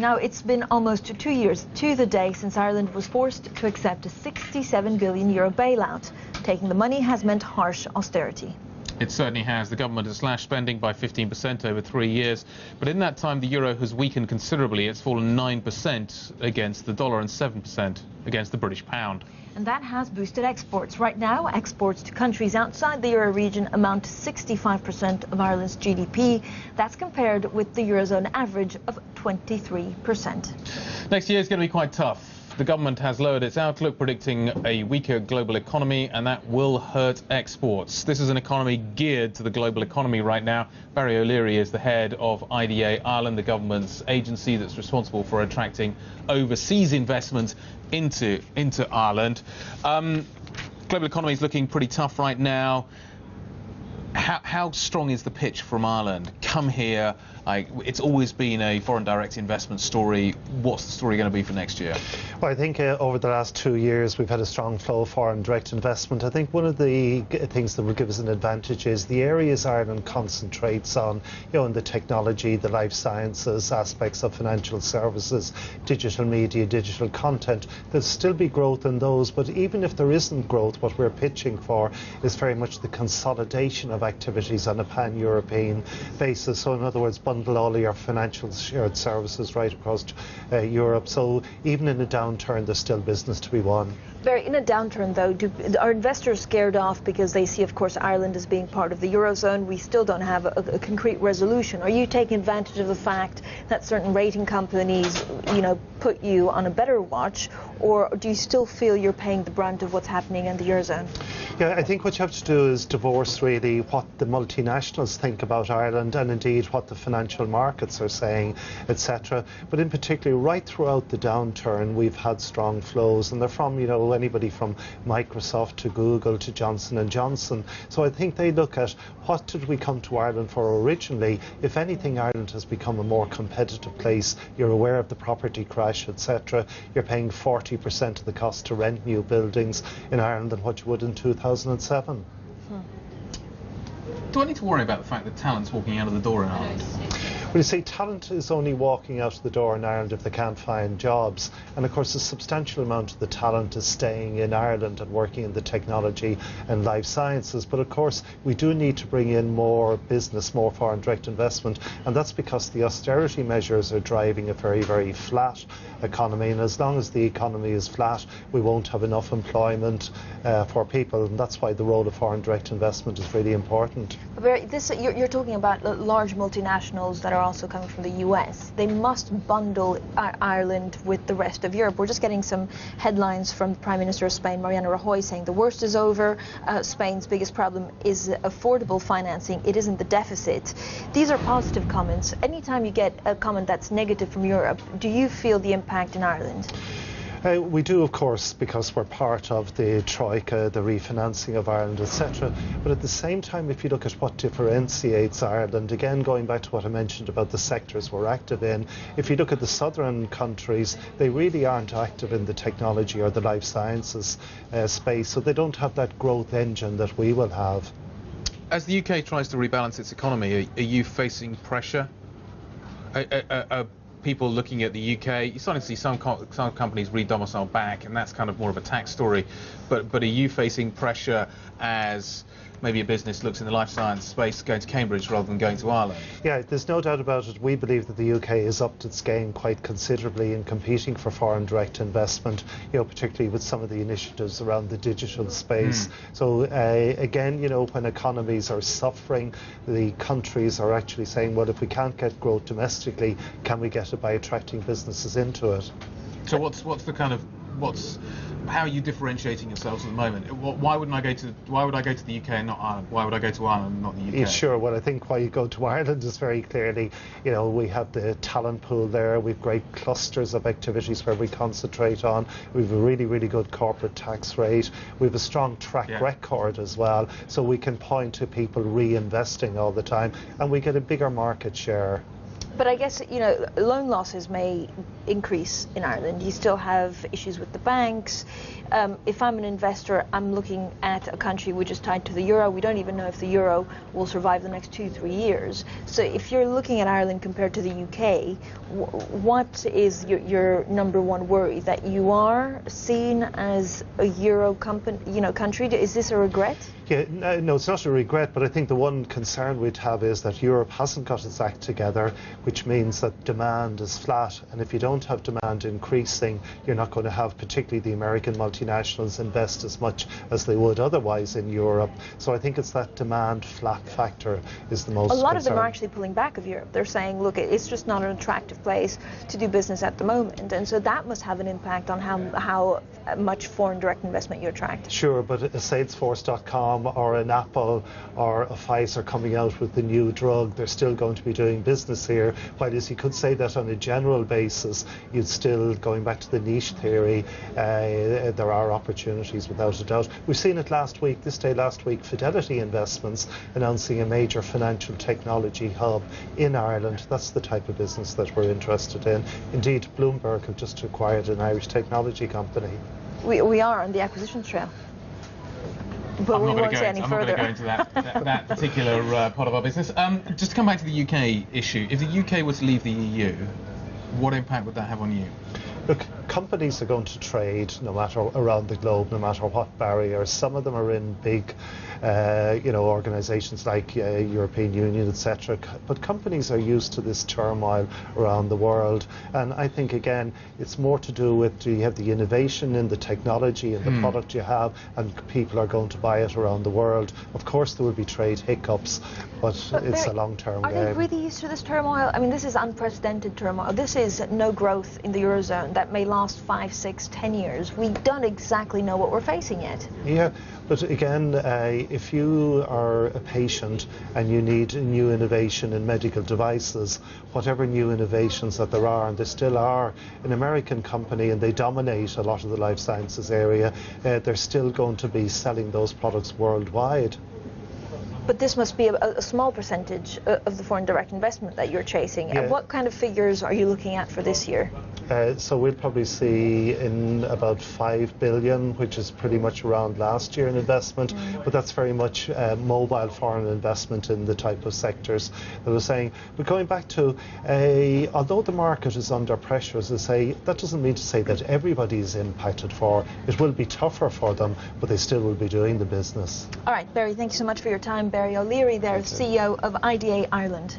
Now, it's been almost 2 years to the day since Ireland was forced to accept a €67 billion bailout. Taking the money has meant harsh austerity. It certainly has. The government has slashed spending by 15% over 3 years. But in that time, the euro has weakened considerably. It's fallen 9% against the dollar and 7% against the British pound. And that has boosted exports. Right now, exports to countries outside the euro region amount to 65% of Ireland's GDP. That's compared with the eurozone average of 23%. Next year is going to be quite tough. The government has lowered its outlook, predicting a weaker global economy, and that will hurt exports. This is an economy geared to the global economy right now. Barry O'Leary is the head of IDA Ireland, the government's agency that's responsible for attracting overseas investment into Ireland. Global economy is looking pretty tough right now. How strong is the pitch from Ireland? Come here. It's always been a foreign direct investment story. What's the story going to be for next year? Well, I think over the last 2 years we've had a strong flow of foreign direct investment. I think one of the things that will give us an advantage is the areas Ireland concentrates on, in the technology, the life sciences, aspects of financial services, digital media, digital content. There'll still be growth in those, but even if there isn't growth, what we're pitching for is very much the consolidation of activities on a pan-European basis. So in other words, bundle all of your financial shared services right across Europe. So even in a downturn, there's still business to be won. Barry, in a downturn, though, are investors scared off because they see, of course, Ireland as being part of the Eurozone? We still don't have a concrete resolution. Are you taking advantage of the fact that certain rating companies, put you on a better watch, or do you still feel you're paying the brunt of what's happening in the Eurozone? Yeah, I think what you have to do is divorce really what the multinationals think about Ireland and indeed what the financial markets are saying, etc. But in particular, right throughout the downturn, we've had strong flows, and they're from, anybody from Microsoft to Google to Johnson & Johnson. So I think they look at what did we come to Ireland for originally. If anything, Ireland has become a more competitive place. You're aware of the property crash, etc. You're paying 40% of the cost to rent new buildings in Ireland than what you would in 2007. Do I need to worry about the fact that talent's walking out of the door in Ireland? Well, you see, talent is only walking out the door in Ireland if they can't find jobs. And of course, a substantial amount of the talent is staying in Ireland and working in the technology and life sciences. But of course, we do need to bring in more business, more foreign direct investment. And that's because the austerity measures are driving a very, very flat economy. And as long as the economy is flat, we won't have enough employment for people. And that's why the role of foreign direct investment is really important. You're talking about large multinationals that are also coming from the US. They must bundle Ireland with the rest of Europe. We're just getting some headlines from the Prime Minister of Spain, Mariano Rajoy, saying the worst is over. Spain's biggest problem is affordable financing. It isn't the deficit. These are positive comments. Anytime you get a comment that's negative from Europe, do you feel the impact in Ireland? We do, of course, because we're part of the Troika, the refinancing of Ireland, etc. But at the same time, if you look at what differentiates Ireland, again, going back to what I mentioned about the sectors we're active in, if you look at the southern countries, they really aren't active in the technology or the life sciences space, so they don't have that growth engine that we will have. As the UK tries to rebalance its economy, are you facing pressure? People looking at the UK, you're starting to see some companies re-domicile back, and that's kind of more of a tax story. But are you facing pressure as maybe a business looks in the life science space going to Cambridge rather than going to Ireland? Yeah, there's no doubt about it. We believe that the UK has upped its game quite considerably in competing for foreign direct investment, particularly with some of the initiatives around the digital space. So again, when economies are suffering, the countries are actually saying, well, if we can't get growth domestically, can we get it by attracting businesses into it? So how are you differentiating yourselves at the moment? Why would I go to the UK and not Ireland? Why would I go to Ireland and not the UK? Yeah, sure. Well, I think why you go to Ireland is very clearly, we have the talent pool there. We've great clusters of activities where we concentrate on. We've a really, really good corporate tax rate. We have a strong track record as well. So we can point to people reinvesting all the time, and we get a bigger market share. But I guess, loan losses may increase in Ireland. You still have issues with the banks. If I'm an investor, I'm looking at a country which is tied to the euro. We don't even know if the euro will survive the next 2-3 years. So if you're looking at Ireland compared to the UK, what is your number one worry? That you are seen as a euro country? Is this a regret? Yeah, no, it's not a regret, but I think the one concern we'd have is that Europe hasn't got its act together, which means that demand is flat. And if you don't have demand increasing, you're not going to have particularly the American multinationals invest as much as they would otherwise in Europe. So I think it's that demand flat factor is the most A lot concern. of them are actually pulling back of Europe. They're saying, look, it's just not an attractive place to do business at the moment. And so that must have an impact on how much foreign direct investment you attract. Sure, but a Salesforce.com or an Apple or a Pfizer coming out with the new drug, they're still going to be doing business here. While as you could say that on a general basis, you'd still, going back to the niche theory, there are opportunities without a doubt. We've seen it this day last week, Fidelity Investments announcing a major financial technology hub in Ireland. That's the type of business that we're interested in. Indeed, Bloomberg have just acquired an Irish technology company. We are on the acquisitions trail. But we won't say any further. I'm not going to go into that particular part of our business. Just to come back to the UK issue, if the UK were to leave the EU, what impact would that have on you? Look, companies are going to trade no matter around the globe, no matter what barriers. Some of them are in big, organisations like European Union, etc. But companies are used to this turmoil around the world, and I think again it's more to do with, do you have the innovation in the technology and the product you have, and people are going to buy it around the world. Of course there will be trade hiccups, but it's a long-term game. Are they really used to this turmoil? I mean, this is unprecedented turmoil. This is no growth in the Eurozone that may last 5, 6, 10 years. We don't exactly know what we're facing yet. Yeah, but again, if you are a patient and you need new innovation in medical devices, whatever new innovations that there are, and there still are, an American company, and they dominate a lot of the life sciences area, they're still going to be selling those products worldwide. But this must be a small percentage of the foreign direct investment that you're chasing. Yeah. And what kind of figures are you looking at for this year? So we'll probably see in about 5 billion, which is pretty much around last year in investment, but that's very much mobile foreign investment in the type of sectors that I was saying. But going back to, although the market is under pressure, as I say, that doesn't mean to say that everybody is impacted for. It will be tougher for them, but they still will be doing the business. All right, Barry, thank you so much for your time. Barry O'Leary there, CEO of IDA Ireland.